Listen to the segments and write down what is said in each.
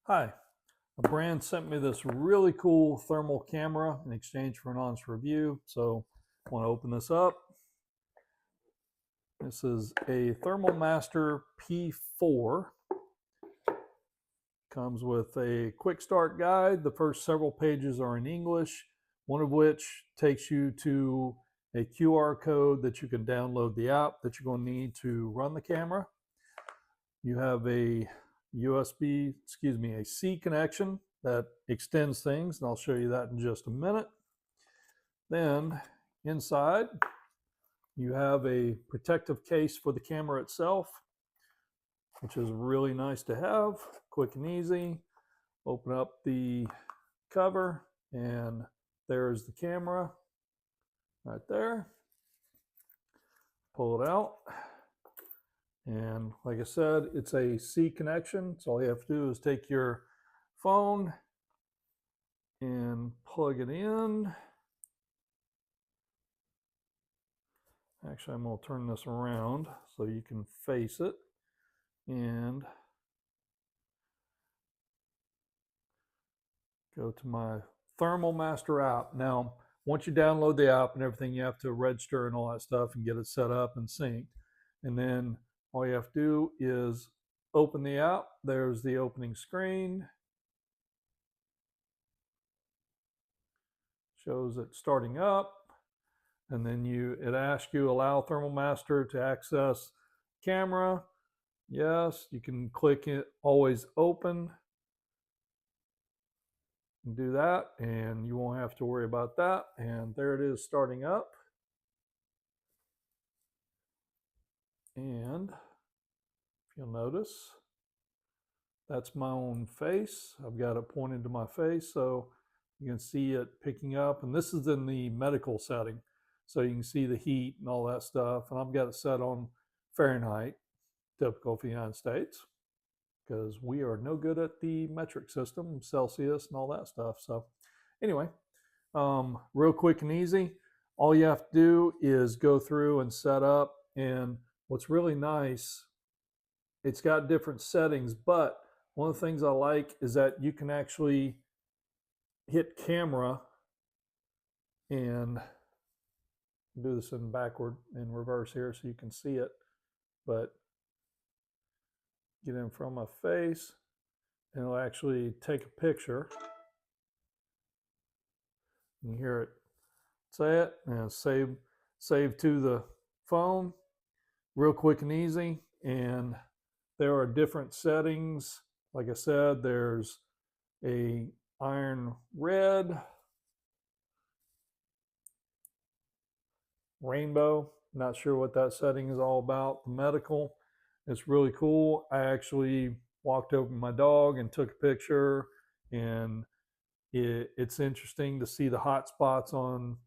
Hi, a brand sent me this really cool thermal camera in exchange for an honest review. So I want to open this up. This is a Thermal Master P4. Comes with a quick start guide. The first several pages are in English, one of which takes you to a QR code that you can download the app that you're going to need to run the camera. You have a a C connection that extends things, and I'll show you that in just a minute. Then inside, you have a protective case for the camera itself, which is really nice to have, quick and easy. Open up the cover, and there's the camera right there. Pull it out. And like I said, it's a C connection. So all you have to do is take your phone and plug it in. Actually, I'm going to turn this around so you can face it. And go to my Thermal Master app. Now, once you download the app and everything, you have to register and all that stuff and get it set up and synced. And then all you have to do is open the app. There's the opening screen. Shows it starting up. And then it asks you allow Thermal Master to access camera. Yes, you can click it, always open. Do that, and you won't have to worry about that. And there it is starting up. And if you'll notice, that's my own face. I've got it pointed to my face, so you can see it picking up. And this is in the medical setting, so you can see the heat and all that stuff. And I've got it set on Fahrenheit, typical for the United States, because we are no good at the metric system, Celsius and all that stuff. So anyway, real quick and easy. All you have to do is go through and set up. And what's really nice, it's got different settings, but one of the things I like is that you can actually hit camera and do this in backward and reverse here so you can see it. But get in from my face and it'll actually take a picture. You hear it say it and save to the phone. Real quick and easy. And there are different settings. Like I said, there's a iron red, rainbow. Not sure what that setting is all about. The medical, it's really cool. I actually walked over to my dog and took a picture, and it's interesting to see the hot spots on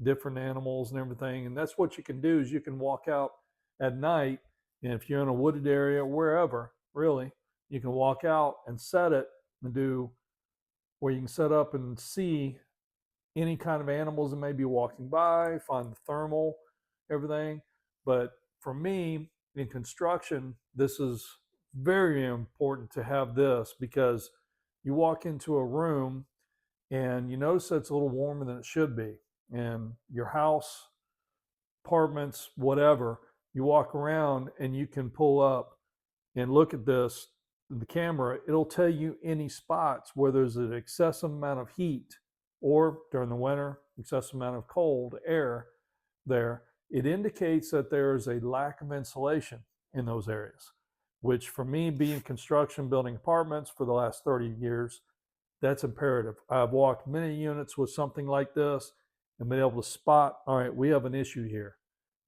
different animals and everything. And that's what you can do is you can walk out at night, and if you're in a wooded area, wherever, really, you can walk out and set it and do where you can set up and see any kind of animals that may be walking by, find the thermal, everything. But for me, in construction, this is very important to have this because you walk into a room and you notice that it's a little warmer than it should be. And your house, apartments, whatever, you walk around and you can pull up and look at this, the camera, it'll tell you any spots where there's an excessive amount of heat or during the winter, excessive amount of cold air there. It indicates that there's a lack of insulation in those areas, which for me, being construction, building apartments for the last 30 years, that's imperative. I've walked many units with something like this and been able to spot, all right, we have an issue here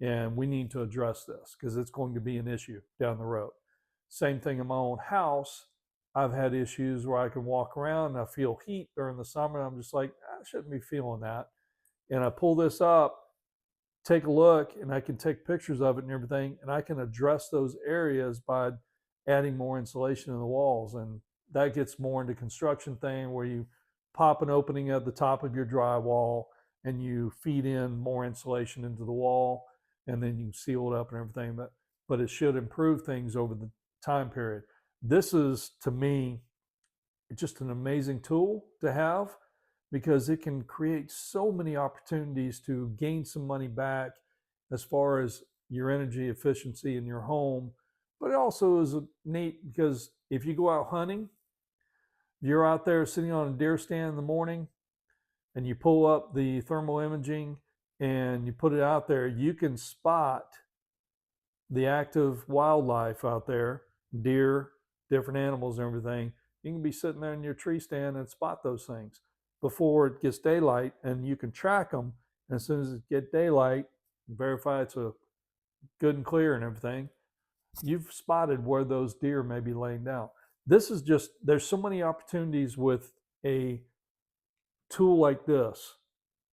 and we need to address this because it's going to be an issue down the road. Same thing in my own house. I've had issues where I can walk around and I feel heat during the summer. And I'm just like, I shouldn't be feeling that. And I pull this up, take a look, and I can take pictures of it and everything. And I can address those areas by adding more insulation in the walls. And that gets more into construction thing where you pop an opening at the top of your drywall and you feed in more insulation into the wall and then you seal it up and everything. But it should improve things over the time period. This is, to me, just an amazing tool to have because it can create so many opportunities to gain some money back as far as your energy efficiency in your home. But it also is neat because if you go out hunting, you're out there sitting on a deer stand in the morning and you pull up the thermal imaging and you put it out there, you can spot the active wildlife out there, deer, different animals and everything. You can be sitting there in your tree stand and spot those things before it gets daylight, and you can track them. And as soon as it gets daylight, verify it's a good and clear and everything, you've spotted where those deer may be laying down. This is just, there's so many opportunities with a tool like this,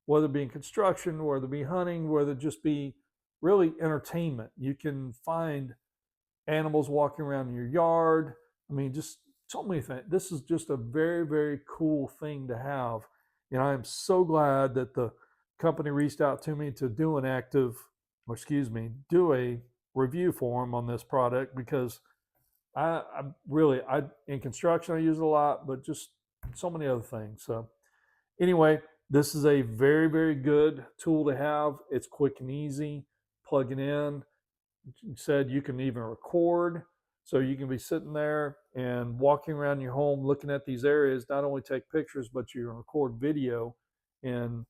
whether it be in construction, whether it be hunting, whether it just be really entertainment. You can find animals walking around in your yard. I mean, just so many things. This is just a very, very cool thing to have. And I'm so glad that the company reached out to me to do do a review for them on this product because I really, in construction, I use it a lot, but just so many other things. So anyway, this is a very, very good tool to have. It's quick and easy. Plug it in. You said you can even record. So you can be sitting there and walking around your home looking at these areas, not only take pictures, but you can record video and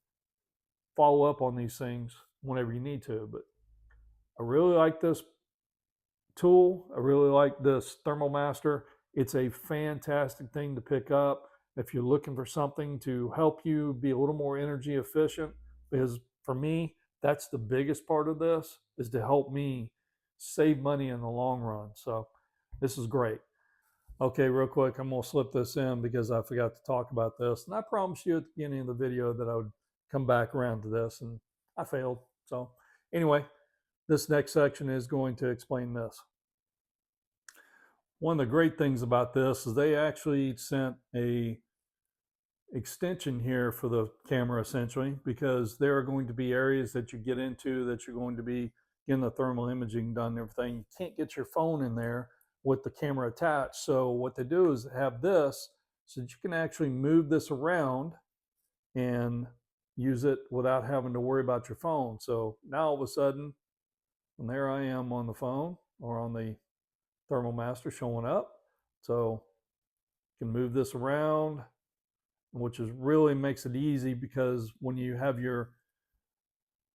follow up on these things whenever you need to. But I really like this tool. I really like this Thermal Master. It's a fantastic thing to pick up if you're looking for something to help you be a little more energy efficient. Because for me, that's the biggest part of this, is to help me save money in the long run. So this is great. Okay, real quick, I'm gonna slip this in because I forgot to talk about this. And I promised you at the beginning of the video that I would come back around to this, and I failed. So anyway, this next section is going to explain this. One of the great things about this is they actually sent a extension here for the camera essentially, because there are going to be areas that you get into that you're going to be getting the thermal imaging done and everything. You can't get your phone in there with the camera attached. So what they do is have this so that you can actually move this around and use it without having to worry about your phone. So now all of a sudden, and there I am on the phone or on the Thermal Master showing up. So you can move this around, which is really makes it easy because when you have your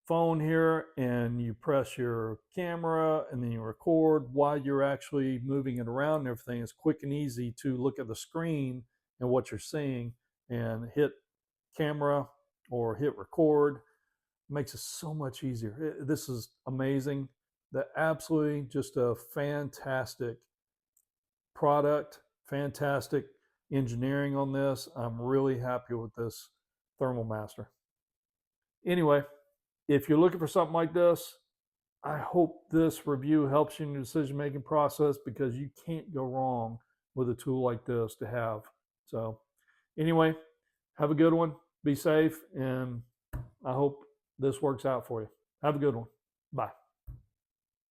phone here and you press your camera and then you record while you're actually moving it around and everything, it's quick and easy to look at the screen and what you're seeing and hit camera or hit record. It makes it so much easier. This is amazing. Absolutely just a fantastic product, fantastic engineering on this. I'm really happy with this Thermal Master. Anyway, if you're looking for something like this, I hope this review helps you in your decision-making process because you can't go wrong with a tool like this to have. So anyway, have a good one. Be safe, and I hope this works out for you. Have a good one. Bye.